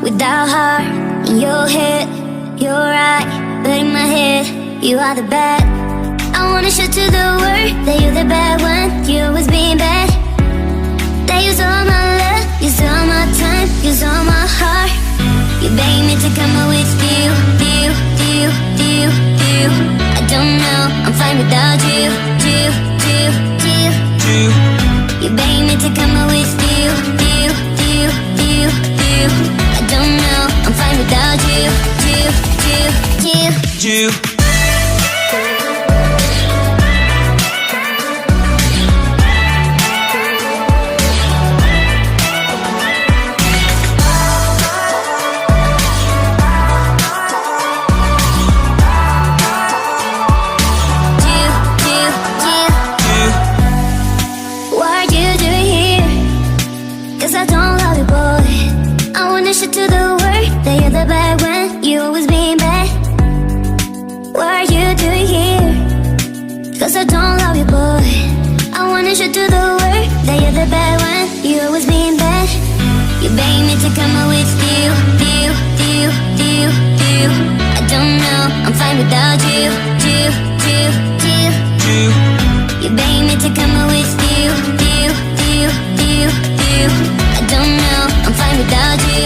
without heart. In your head, you're right, but in my head, you are the bad. I wanna show to the world that you're the bad one. You always being bad. That use all my love, use all my time, use all my heart. You beg me to come out with you. I don't know, I'm fine without you. You beg me to come out with you. I don't know, I'm fine without you. I don't love you, boy. I wanna show to the world that you're the bad one. You always being bad. What are you doing here? Cause I don't love you, boy. I wanna show to the world that you're the bad one. You always being bad. You beg me to come out with you. I don't know, I'm fine without you. You beg me to come out with you. I don't know, I'm fine without you.